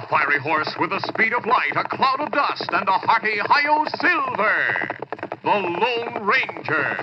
fiery horse with the speed of light, a cloud of dust, and a hearty hi-yo silver. The Lone Ranger.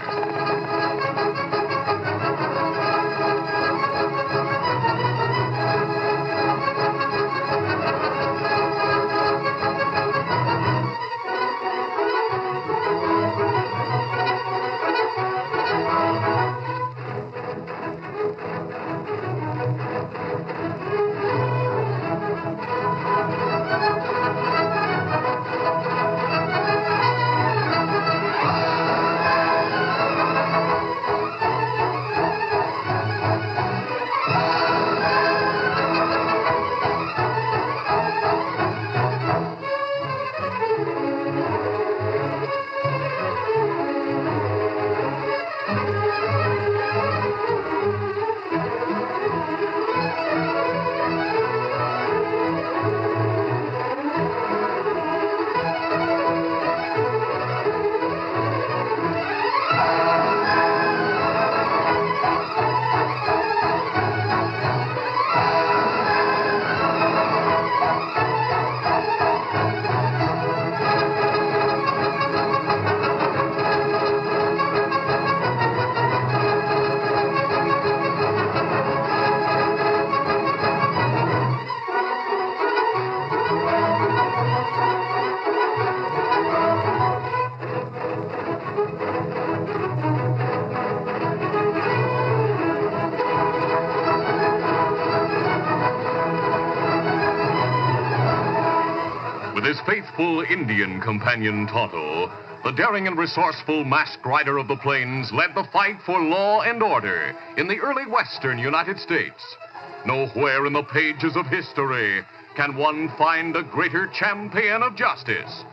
With his faithful Indian companion Tonto, the daring and resourceful masked rider of the plains led the fight for law and order in the early western United States. Nowhere in the pages of history can one find a greater champion of justice.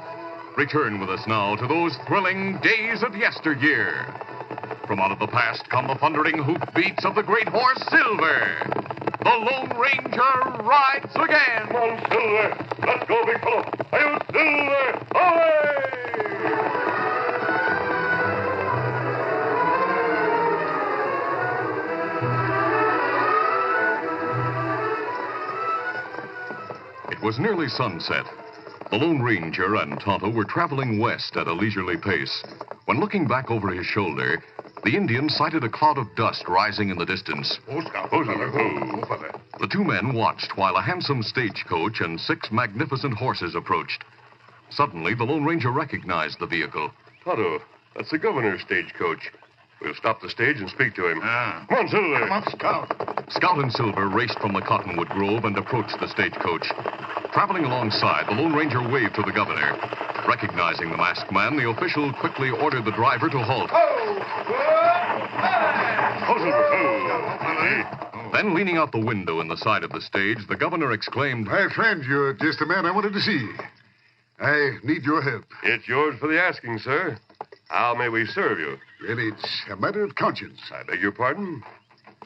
Return with us now to those thrilling days of yesteryear. From out of the past come the thundering hoofbeats of the great horse Silver. The Lone Ranger rides again. Come on, Silver. Let's go, big fellow. Hi-yo, Silver. Away! It was nearly sunset. The Lone Ranger and Tonto were traveling west at a leisurely pace when, looking back over his shoulder, the Indian sighted a cloud of dust rising in the distance. The two men watched while a handsome stagecoach and 6 magnificent horses approached. Suddenly, the Lone Ranger recognized the vehicle. Tonto, that's the governor's stagecoach. We'll stop the stage and speak to him. Come on, Silver. Come on, Scout. Scout and Silver raced from the cottonwood grove and approached the stagecoach. Traveling alongside, the Lone Ranger waved to the governor. Recognizing the masked man, the official quickly ordered the driver to halt. Then, leaning out the window in the side of the stage, the governor exclaimed, My friend, you're just the man I wanted to see. I need your help. It's yours for the asking, sir. How may we serve you? Well, it's a matter of conscience. I beg your pardon?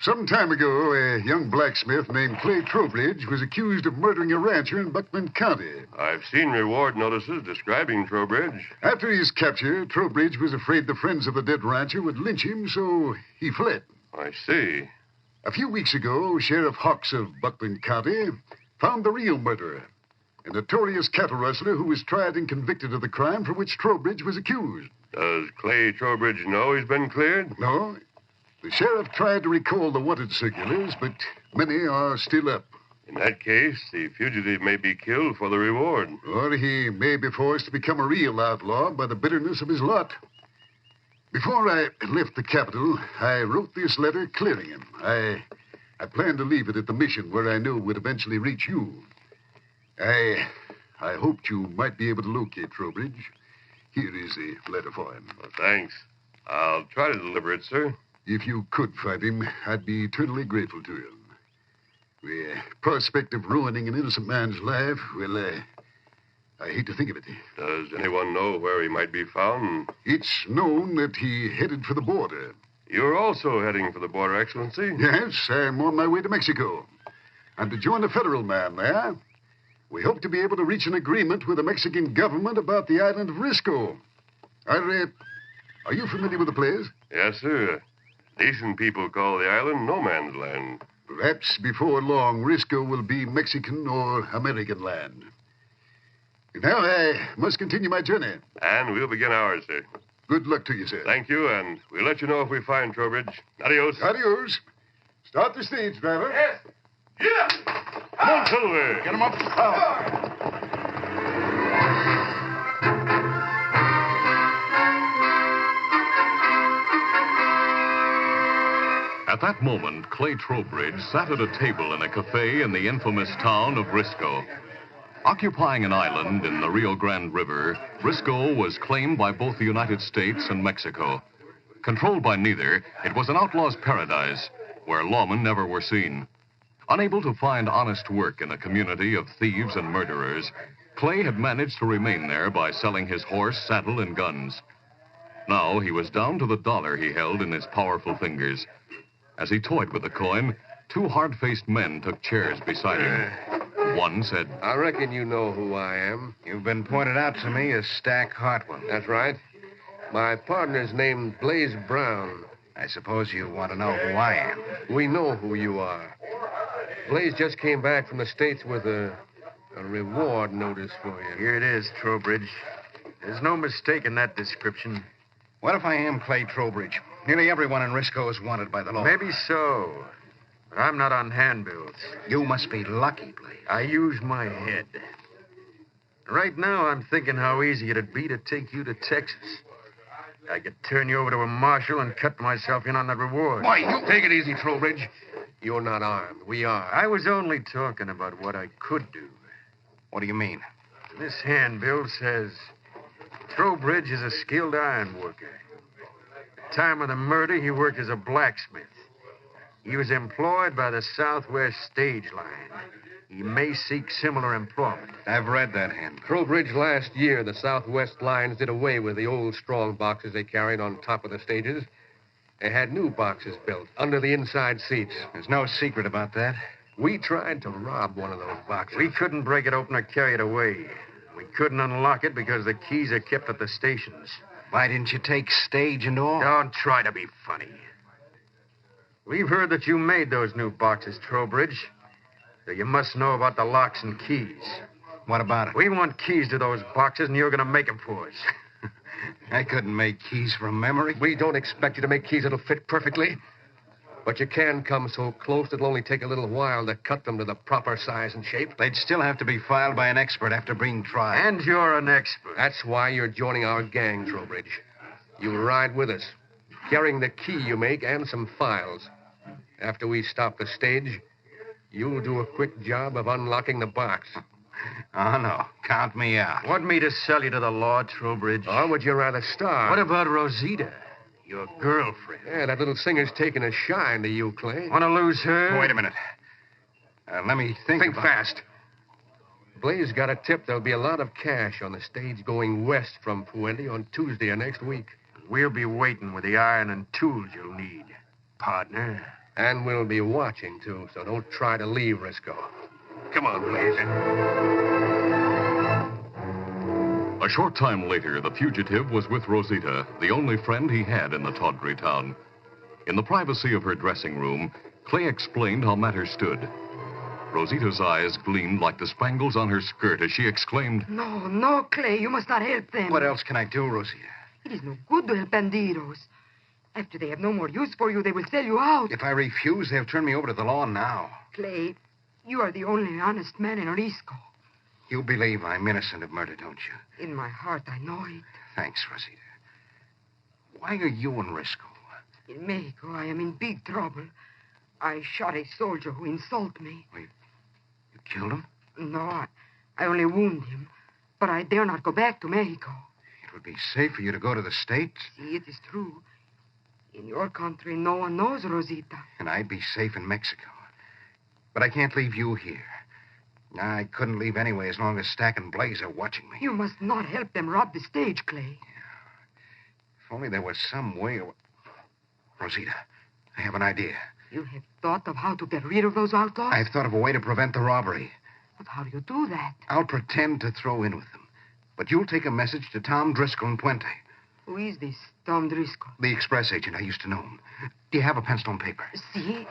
Some time ago, a young blacksmith named Clay Trowbridge was accused of murdering a rancher in Buckman County. I've seen reward notices describing Trowbridge. After his capture, Trowbridge was afraid the friends of the dead rancher would lynch him, so he fled. I see. A few weeks ago, Sheriff Hawks of Buckman County found the real murderer, a notorious cattle rustler who was tried and convicted of the crime for which Trowbridge was accused. Does Clay Trowbridge know he's been cleared? No. The sheriff tried to recall the wanted circulars, but many are still up. In that case, the fugitive may be killed for the reward. Or he may be forced to become a real outlaw by the bitterness of his lot. Before I left the capital, I wrote this letter clearing him. I planned to leave it at the mission where I knew would eventually reach you. I hoped you might be able to locate Trowbridge. Here is the letter for him. Well, thanks. I'll try to deliver it, sir. If you could find him, I'd be eternally grateful to you. The prospect of ruining an innocent man's life, well, I hate to think of it. Does anyone know where he might be found? It's known that he headed for the border. You're also heading for the border, Excellency? Yes, I'm on my way to Mexico. I'm to join a federal man there. We hope to be able to reach an agreement with the Mexican government about the island of Risco. Are you familiar with the place? Yes, sir. Decent people call the island No Man's Land. Perhaps before long, Risco will be Mexican or American land. Now I must continue my journey. And we'll begin ours, sir. Good luck to you, sir. Thank you, and we'll let you know if we find Trowbridge. Adios. Adios. Start the stage, driver. Yes. Yeah. Come on, Silver. Get him up. At that moment, Clay Trowbridge sat at a table in a cafe in the infamous town of Risco. Occupying an island in the Rio Grande River, Risco was claimed by both the United States and Mexico. Controlled by neither, it was an outlaw's paradise where lawmen never were seen. Unable to find honest work in a community of thieves and murderers, Clay had managed to remain there by selling his horse, saddle, and guns. Now he was down to the dollar he held in his powerful fingers. As he toyed with the coin, two hard-faced men took chairs beside him. One said, I reckon you know who I am. You've been pointed out to me as Stack Hartwell. That's right. My partner's named Blaze Brown. I suppose you want to know who I am. We know who you are. Blaze just came back from the States with a reward notice for you. Here it is, Trowbridge. There's no mistaking that description. What if I am Clay Trowbridge? Nearly everyone in Risco is wanted by the law. Maybe so. But I'm not on handbills. You must be lucky, Blaze. I use my head. Right now, I'm thinking how easy it'd be to take you to Texas. I could turn you over to a marshal and cut myself in on that reward. Why, you take it easy, Trowbridge. You're not armed. We are. I was only talking about what I could do. What do you mean? This handbill says Trowbridge is a skilled iron worker. At the time of the murder, he worked as a blacksmith. He was employed by the Southwest Stage Line. He may seek similar employment. I've read that handbill. Trowbridge, last year, the Southwest Lines did away with the old strong boxes they carried on top of the stages. They had new boxes built under the inside seats. There's no secret about that. We tried to rob one of those boxes. We couldn't break it open or carry it away. We couldn't unlock it because the keys are kept at the stations. Why didn't you take stage and all? Don't try to be funny. We've heard that you made those new boxes, Trowbridge. So you must know about the locks and keys. What about it? We want keys to those boxes, and you're going to make them for us. I couldn't make keys from memory. We don't expect you to make keys that'll fit perfectly. But you can come so close it'll only take a little while to cut them to the proper size and shape. They'd still have to be filed by an expert after being tried. And you're an expert. That's why you're joining our gang, Trowbridge. You'll ride with us, carrying the key you make and some files. After we stop the stage, you'll do a quick job of unlocking the box. Oh, no. Count me out. Want me to sell you to the law, Trowbridge? Or would you rather starve? What about Rosita, your girlfriend? Yeah, that little singer's taking a shine to you, Clay. Want to lose her? Wait a minute. Let me think Think about fast. Blaze got a tip there'll be a lot of cash on the stage going west from Fuente on Tuesday of next week. We'll be waiting with the iron and tools you'll need, partner. And we'll be watching, too, so don't try to leave Risco. Come on, Blaze. A short time later, the fugitive was with Rosita, the only friend he had in the tawdry town. In the privacy of her dressing room, Clay explained how matters stood. Rosita's eyes gleamed like the spangles on her skirt as she exclaimed, No, Clay, you must not help them. What else can I do, Rosita? It is no good to help bandidos. After they have no more use for you, they will sell you out. If I refuse, they'll turn me over to the law now. Clay, you are the only honest man in Risco. You believe I'm innocent of murder, don't you? In my heart, I know it. Thanks, Rosita. Why are you in Risco? In Mexico, I am in big trouble. I shot a soldier who insulted me. You killed him? No, I only wounded him. But I dare not go back to Mexico. It would be safe for you to go to the States. See, it is true. In your country, no one knows Rosita. And I'd be safe in Mexico. But I can't leave you here. I couldn't leave anyway as long as Stack and Blaze are watching me. You must not help them rob the stage, Clay. If only there was some way... Rosita, I have an idea. You have thought of how to get rid of those outlaws? I've thought of a way to prevent the robbery. But how do you do that? I'll pretend to throw in with them. But you'll take a message to Tom Driscoll in Puente. Who is this Tom Driscoll? The express agent. I used to know him. Do you have a pencil and paper? See.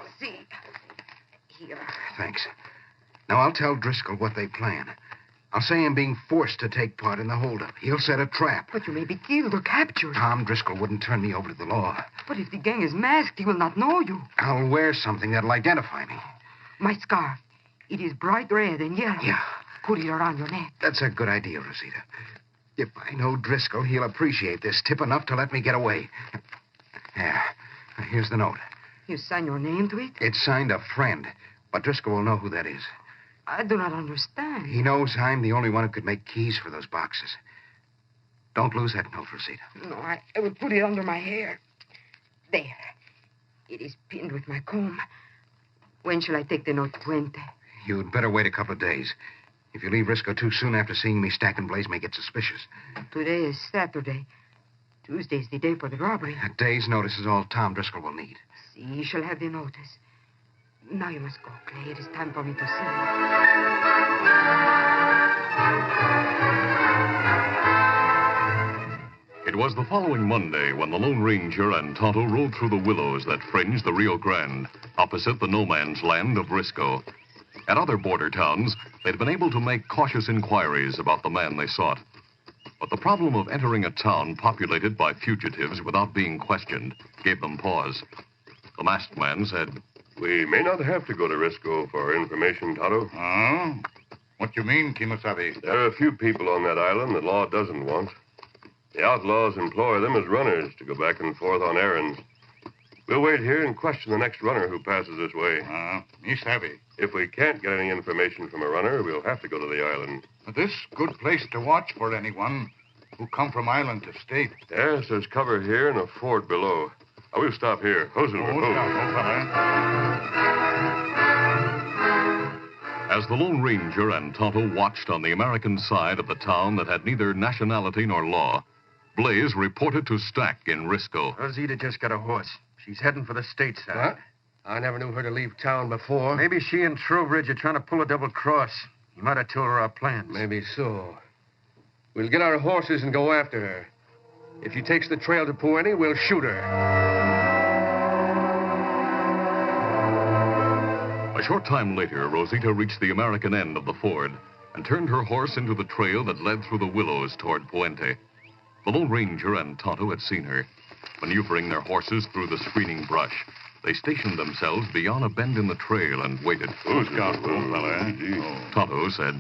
Thanks. Now, I'll tell Driscoll what they plan. I'll say I'm being forced to take part in the holdup. He'll set a trap. But you may be killed or captured. Tom Driscoll wouldn't turn me over to the law. But if the gang is masked, he will not know you. I'll wear something that'll identify me. My scarf. It is bright red and yellow. Yeah. Put it around your neck. That's a good idea, Rosita. If I know Driscoll, he'll appreciate this tip enough to let me get away. Yeah. Here's the note. You sign your name to it? It's signed a friend, but Driscoll will know who that is. I do not understand. He knows I'm the only one who could make keys for those boxes. Don't lose that note, Rosita. No, I will put it under my hair. There. It is pinned with my comb. When shall I take the note to Puente? You'd better wait a couple of days. If you leave Risco too soon after seeing me stacking Blaze, may get suspicious. Today is Saturday. Tuesday's the day for the robbery. A day's notice is all Tom Driscoll will need. He shall have the notice. Now you must go, Clay. It is time for me to see you. It was the following Monday when the Lone Ranger and Tonto rode through the willows that fringed the Rio Grande, opposite the no man's land of Risco. At other border towns, they'd been able to make cautious inquiries about the man they sought. But the problem of entering a town populated by fugitives without being questioned gave them pause. The masked man said, "We may not have to go to Risco for information, Tonto. Oh? What you mean, Kimasabi? There are a few people on that island the law doesn't want. The outlaws employ them as runners to go back and forth on errands. We'll wait here and question the next runner who passes this way. Me savvy. If we can't get any information from a runner, we'll have to go to the island. This good place to watch for anyone who come from island to state. Yes, there's cover here and a fort below. I will stop here. As the Lone Ranger and Tonto watched on the American side of the town that had neither nationality nor law, Blaze reported to Stack in Risco. Rosita just got a horse. She's heading for the stateside. What? I never knew her to leave town before. Maybe she and Trowbridge are trying to pull a double cross. He might have told her our plans. Maybe so. We'll get our horses and go after her. If she takes the trail to Puente, we'll shoot her. A short time later, Rosita reached the American end of the ford and turned her horse into the trail that led through the willows toward Puente. The Lone Ranger and Tonto had seen her. Maneuvering their horses through the screening brush, they stationed themselves beyond a bend in the trail and waited. Who's got old fella, eh? Tonto said,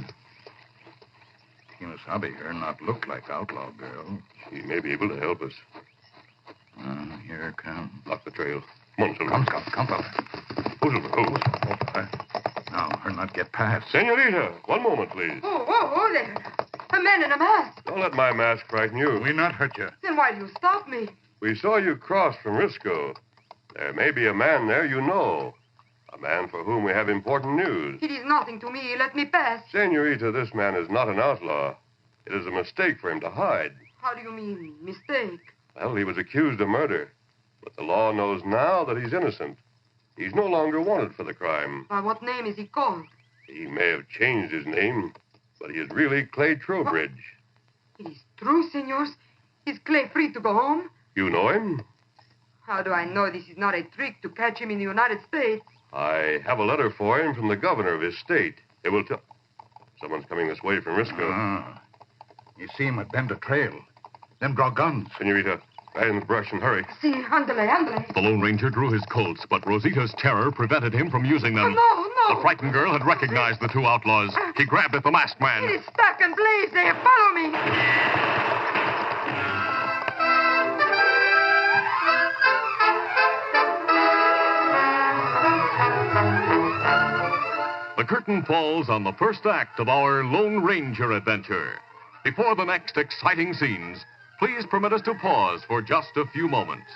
Kimasabi here not look like outlaw girl. She may be able to help us. Here come. Block the trail. Come on, Silver. Come, fella. Now, her not get past. Senorita, one moment, please. Oh, there. A man in a mask. Don't let my mask frighten you. We not hurt you. Then why do you stop me? We saw you cross from Risco. There may be a man there you know. A man for whom we have important news. It is nothing to me. Let me pass. Senorita, this man is not an outlaw. It is a mistake for him to hide. How do you mean, mistake? Well, he was accused of murder. But the law knows now that he's innocent. He's no longer wanted for the crime. By what name is he called? He may have changed his name, but he is really Clay Trowbridge. It is true, senors. Is Clay free to go home? You know him? How do I know this is not a trick to catch him in the United States? I have a letter for him from the governor of his state. It will tell... Someone's coming this way from Risco. You see him at bend the trail. Then draw guns. Senorita, right in the brush and hurry. Si, ándale. The Lone Ranger drew his Colts, but Rosita's terror prevented him from using them. No. The frightened girl had recognized the two outlaws. He grabbed at the masked man. It is Stack and Blaze. They have followed me. The curtain falls on the first act of our Lone Ranger adventure. Before the next exciting scenes, please permit us to pause for just a few moments.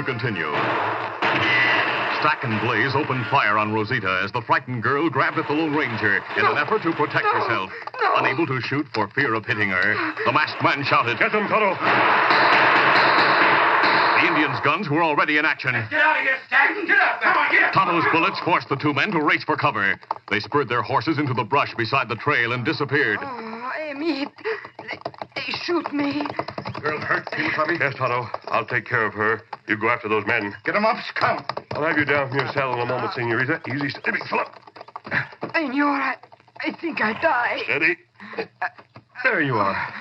continue. Stack and Blaze opened fire on Rosita as the frightened girl grabbed at the Lone Ranger in an effort to protect herself. Unable to shoot for fear of hitting her, the masked man shouted, Get them, Tonto. The Indians' guns were already in action. Get out of here, Stack. Get out there. Come on, get out. Tonto's bullets forced the two men to race for cover. They spurred their horses into the brush beside the trail and disappeared. Oh, Amy, they shoot me. Girl hurt, Kimasabi? Yes, Tonto. I'll take care of her. You go after those men. Get them up, Scout. I'll have you down from your saddle in a moment, Senorita. Easy, steady, big fella. Senor, I think I die. Steady. There you are.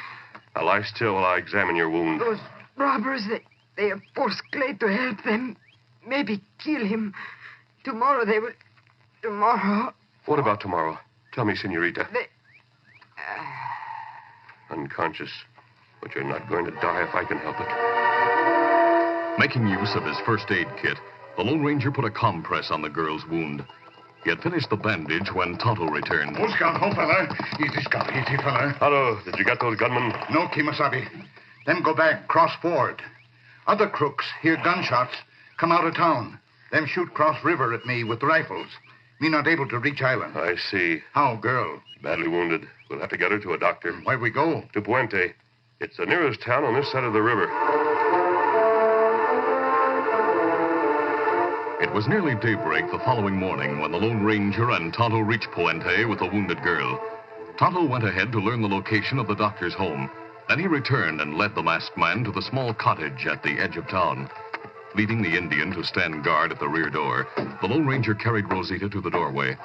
Now lie still while I examine your wound. Those robbers, they have forced Clay to help them. Maybe kill him. Tomorrow they will... Tomorrow... What about tomorrow? Tell me, Senorita. They... Unconscious. But you're not going to die if I can help it. Making use of his first aid kit, the Lone Ranger put a compress on the girl's wound. He had finished the bandage when Tonto returned. Oh, Scout, oh, fella. Easy, Scout, easy, fella. Tonto, did you get those gunmen? No, Kimasabi. Them go back, cross ford. Other crooks hear gunshots, come out of town. Them shoot cross river at me with rifles. Me not able to reach island. I see. How, girl? Badly wounded. We'll have to get her to a doctor. Where we go? To Puente. It's the nearest town on this side of the river. It was nearly daybreak the following morning when the Lone Ranger and Tonto reached Puente with the wounded girl. Tonto went ahead to learn the location of the doctor's home. Then he returned and led the masked man to the small cottage at the edge of town. Leaving the Indian to stand guard at the rear door, the Lone Ranger carried Rosita to the doorway.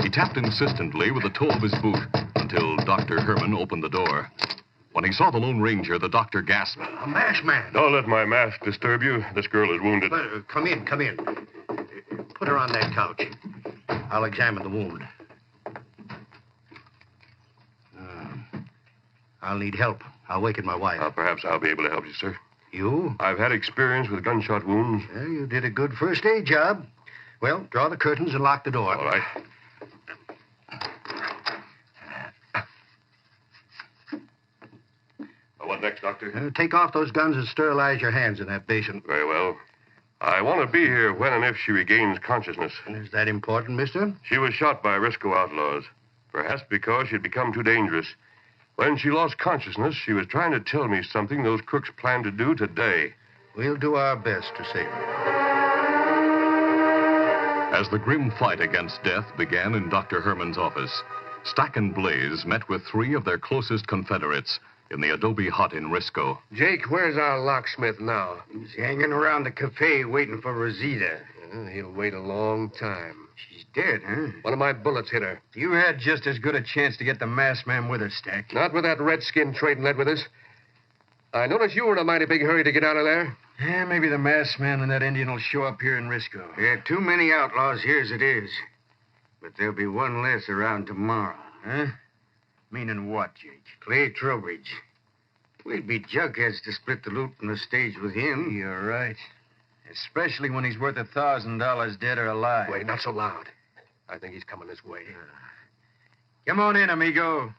He tapped insistently with the toe of his boot until Dr. Herman opened the door. When he saw the Lone Ranger, the doctor gasped. A masked man. Don't let my mask disturb you. This girl is wounded. Come in. Put her on that couch. I'll examine the wound. I'll need help. I'll waken my wife. Perhaps I'll be able to help you, sir. You? I've had experience with gunshot wounds. Well, you did a good first aid job. Well, draw the curtains and lock the door. All right. What next, Doctor? Take off those guns and sterilize your hands in that basin. Very well. I want to be here when and if she regains consciousness. Is that important, mister? She was shot by Risco outlaws, perhaps because she'd become too dangerous. When she lost consciousness, she was trying to tell me something those crooks plan to do today. We'll do our best to save her. As the grim fight against death began in Dr. Herman's office, Stack and Blaze met with three of their closest Confederates in the adobe hut in Risco. Jake, where's our locksmith now? He's hanging around the cafe waiting for Rosita. He'll wait a long time. She's dead, huh? One of my bullets hit her. You had just as good a chance to get the masked man with her, Stack. Not with that redskin trading lead with us. I noticed you were in a mighty big hurry to get out of there. Yeah, maybe the masked man and that Indian will show up here in Risco. There are too many outlaws here as it is. But there'll be one less around tomorrow, huh? Meaning what, Jake? Clay Trowbridge. We'd be jugheads to split the loot from the stage with him. You're right. Especially when he's worth $1,000 dead or alive. Wait, not so loud. I think he's coming this way. Come on in, amigo.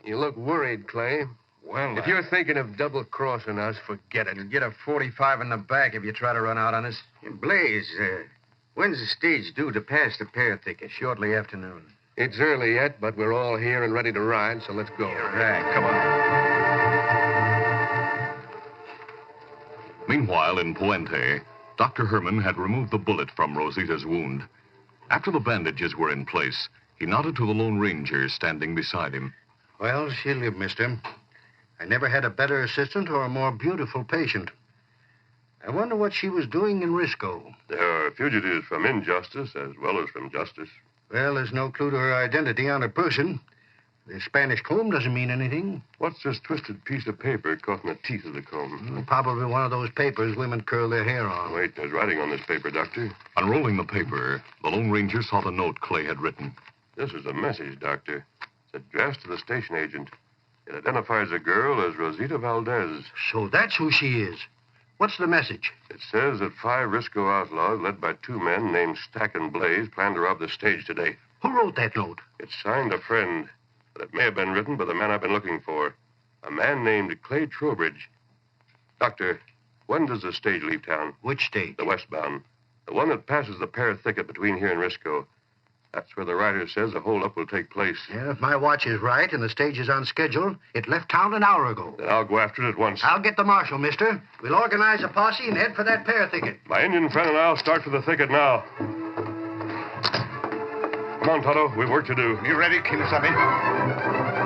You look worried, Clay. Well, if you're thinking of double-crossing us, forget it. You'll get a 45 in the back if you try to run out on us. Blaze, when's the stage due to pass the pear thicket? Shortly afternoon. It's early yet, but we're all here and ready to ride, so let's go. Right, come on. Meanwhile, in Puente, Dr. Herman had removed the bullet from Rosita's wound. After the bandages were in place, he nodded to the Lone Ranger standing beside him. Well, she'll live, mister. I never had a better assistant or a more beautiful patient. I wonder what she was doing in Risco. There are fugitives from injustice as well as from justice. Well, there's no clue to her identity on her person. The Spanish comb doesn't mean anything. What's this twisted piece of paper caught in the teeth of the comb? Probably one of those papers women curl their hair on. Wait, there's writing on this paper, Doctor. Unrolling the paper, the Lone Ranger saw the note Clay had written. This is a message, Doctor. It's addressed to the station agent. It identifies the girl as Rosita Valdez. So that's who she is. What's the message? It says that 5 Risco outlaws, led by 2 men named Stack and Blaze, plan to rob the stage today. Who wrote that note? It's signed a friend, but it may have been written by the man I've been looking for. A man named Clay Trowbridge. Doctor, When does the stage leave town? Which stage? The westbound. The one that passes the pear thicket between here and Risco. That's where the rider says the holdup will take place. Yeah, if my watch is right and the stage is on schedule, it left town an hour ago. Then I'll go after it at once. I'll get the marshal, mister. We'll organize a posse and head for that pear thicket. My Indian friend and I'll start for the thicket now. Come on, Tonto. We've work to do. You ready, Kimasabi?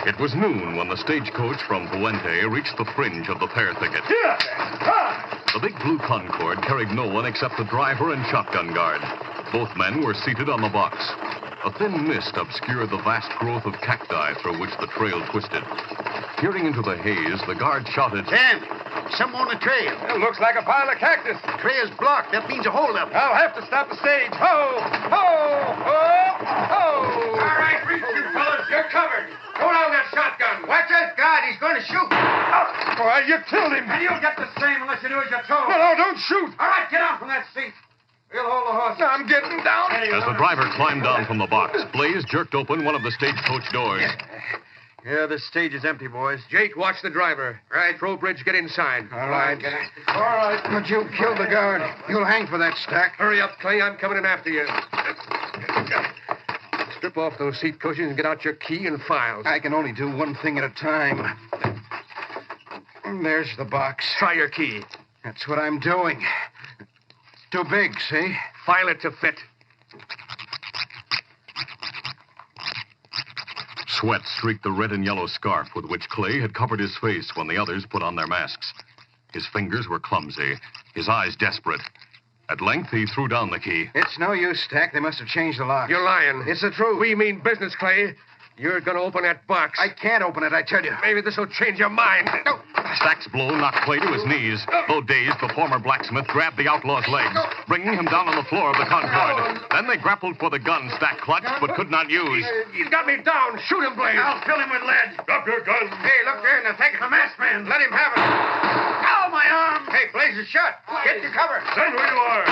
It was noon when the stagecoach from Puente reached the fringe of the pear thicket. The big blue Concorde carried no one except the driver and shotgun guard. Both men were seated on the box. A thin mist obscured the vast growth of cacti through which the trail twisted. Peering into the haze, the guard shouted, Dan, someone on the trail. It looks like a pile of cactus. The trail's blocked. That means a holdup. I'll have to stop the stage. Ho! Ho! Ho! Ho! All right, reach you fellas. You're covered. Go down that shotgun. Watch that guard. He's going to shoot. Why, you killed him. And you'll get the same unless you do as you're told. No, don't shoot. All right, get out from that seat. We'll hold the horse. I'm getting down. As the driver climbed down from the box, Blaze jerked open one of the stagecoach doors. Yeah, the stage is empty, boys. Jake, watch the driver. Right. Trowbridge, get inside. All right. But you killed the guard. You'll hang for that, Stack. Hurry up, Clay. I'm coming in after you. Strip off those seat cushions and get out your key and files. I can only do one thing at a time. There's the box. Try your key. That's what I'm doing. Too big, see? File it to fit. Sweat streaked the red and yellow scarf with which Clay had covered his face when the others put on their masks. His fingers were clumsy, his eyes desperate. At length, he threw down the key. It's no use, Stack. They must have changed the lock. You're lying. It's the truth. We mean business, Clay. You're going to open that box. I can't open it, I tell you. Maybe this will change your mind. No. Stack's blow knocked Clay to his knees. Though dazed, the former blacksmith grabbed the outlaw's legs, bringing him down on the floor of the Concorde. Then they grappled for the gun Stack clutched but could not use. He's got me down. Shoot him, Blaze. I'll fill him with lead. Drop your gun. Hey, look there in the thicket. The masked man. Let him have it. Ow, my arm. Hey, Blaze is shot. Get to cover. Stand where you are.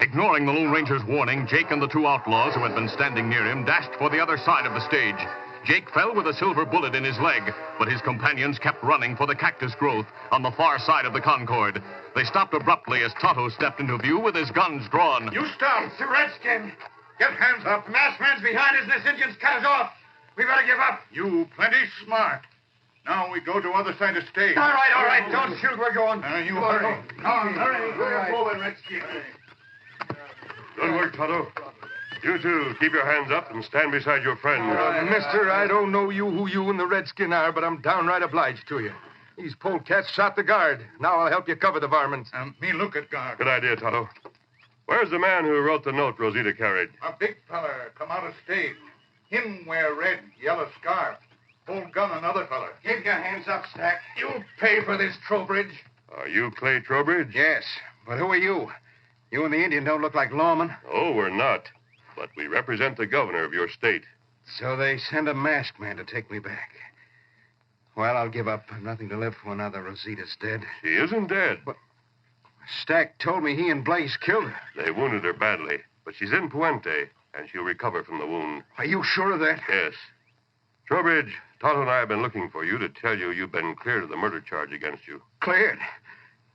Ignoring the Lone Ranger's warning, Jake and the two outlaws who had been standing near him dashed for the other side of the stage. Jake fell with a silver bullet in his leg, but his companions kept running for the cactus growth on the far side of the Concorde. They stopped abruptly as Tonto stepped into view with his guns drawn. You stop. It's the redskin. Get hands up. The masked man's behind us and this Indian's cut us off. We better give up. You plenty smart. Now we go to other side of stage. All right. Don't shoot. We're going. You hurry. Hurry. We're moving, redskin. Good work, Tonto. You two, keep your hands up and stand beside your friend. Mister, I don't know who you and the redskin are, but I'm downright obliged to you. These polecats shot the guard. Now I'll help you cover the varmints. Me look at guard. Good idea, Tonto. Where's the man who wrote the note Rosita carried? A big feller come out of stage. Him wear red, yellow scarf. Hold gun another feller. Keep your hands up, Stack. You'll pay for this, Trowbridge. Are you Clay Trowbridge? Yes, but who are you? You and the Indian don't look like lawmen. Oh, we're not. But we represent the governor of your state. So they send a masked man to take me back. Well, I'll give up. I've nothing to live for now that Rosita's dead. She isn't dead. But Stack told me he and Blaze killed her. They wounded her badly, but she's in Puente, and she'll recover from the wound. Are you sure of that? Yes. Trowbridge, Tonto and I have been looking for you to tell you you've been cleared of the murder charge against you. Cleared?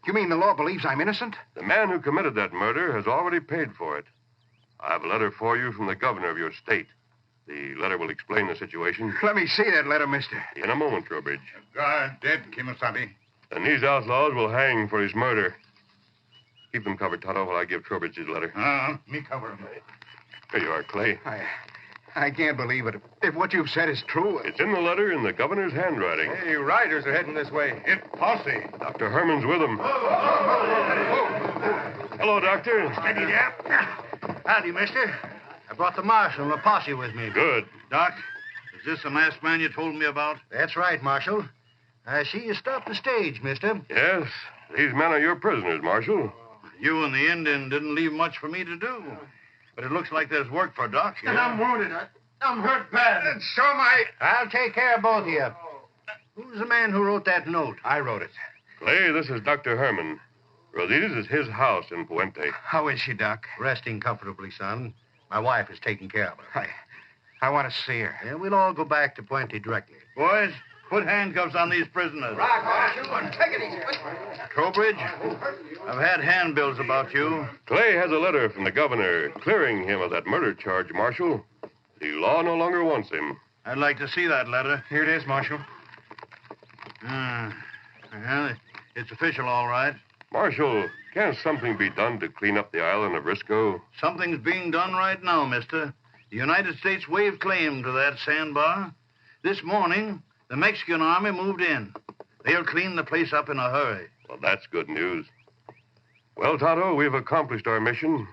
You mean the law believes I'm innocent? The man who committed that murder has already paid for it. I have a letter for you from the governor of your state. The letter will explain the situation. Let me see that letter, mister. In a moment, Trowbridge. Guard dead, Kimasabi. And these outlaws will hang for his murder. Keep them covered, Tonto, while I give Trowbridge his letter. Me cover him. Here you are, Clay. I can't believe it. If what you've said is true... It's in the letter in the governor's handwriting. Hey, riders are heading this way. It posse. Dr. Herman's with them. Hello, Doctor. Steady there. Howdy, mister. I brought the marshal and the posse with me. Good. Doc, is this the masked man you told me about? That's right, Marshal. I see you stopped the stage, mister. Yes, these men are your prisoners, Marshal. You and the Indian didn't leave much for me to do. But it looks like there's work for Doc here. And I'm wounded. I'm hurt bad. So am I. I'll take care of both of you. Who's the man who wrote that note? I wrote it. Clay, this is Dr. Herman. Rosita's is his house in Puente. How is she, Doc? Resting comfortably, son. My wife is taking care of her. I want to see her. Yeah, we'll all go back to Puente directly. Boys, put handcuffs on these prisoners. Take it easy. Trowbridge, I've had handbills about you. Clay has a letter from the governor clearing him of that murder charge, Marshal. The law no longer wants him. I'd like to see that letter. Here it is, Marshal. Well, it's official, all right. Marshal, can't something be done to clean up the island of Risco? Something's being done right now, mister. The United States waived claim to that sandbar. This morning, the Mexican army moved in. They'll clean the place up in a hurry. Well, that's good news. Well, Tonto, we've accomplished our mission.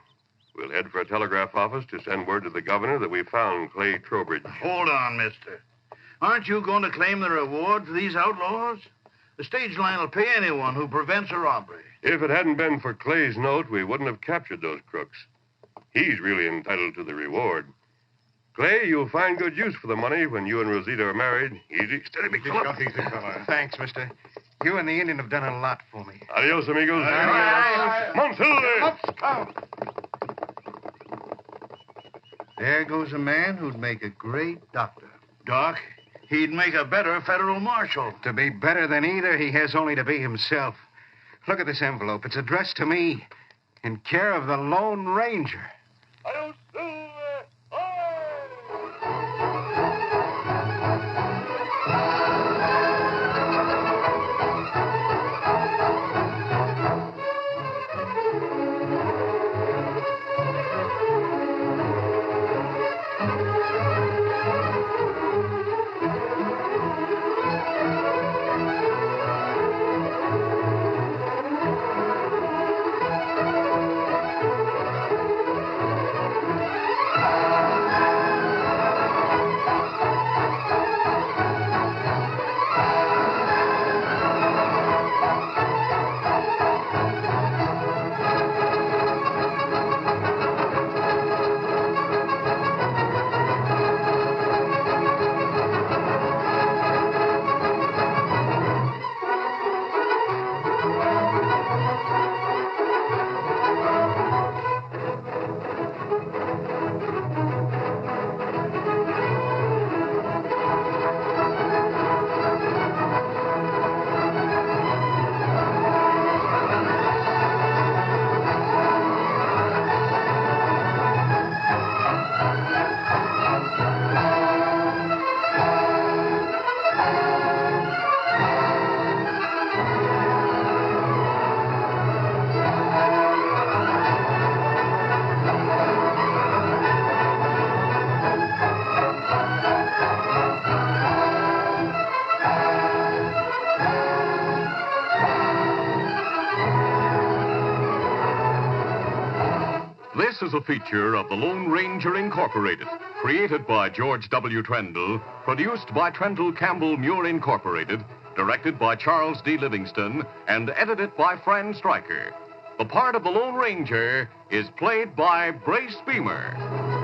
We'll head for a telegraph office to send word to the governor that we found Clay Trowbridge. Hold on, mister. Aren't you going to claim the reward for these outlaws? The stage line will pay anyone who prevents a robbery. If it hadn't been for Clay's note, we wouldn't have captured those crooks. He's really entitled to the reward. Clay, you'll find good use for the money when you and Rosita are married. Easy. Steady, big fella. Easy, fella. Thanks, mister. You and the Indian have done a lot for me. Adios, amigos. Monsilve! There goes a man who'd make a great doctor. Doc, he'd make a better federal marshal. To be better than either, he has only to be himself. Look at this envelope. It's addressed to me in care of the Lone Ranger. Adios, Silver! This is a feature of the Lone Ranger Incorporated, created by George W. Trendle, produced by Trendle Campbell Muir Incorporated, directed by Charles D. Livingston, and edited by Fran Stryker. The part of the Lone Ranger is played by Brace Beamer.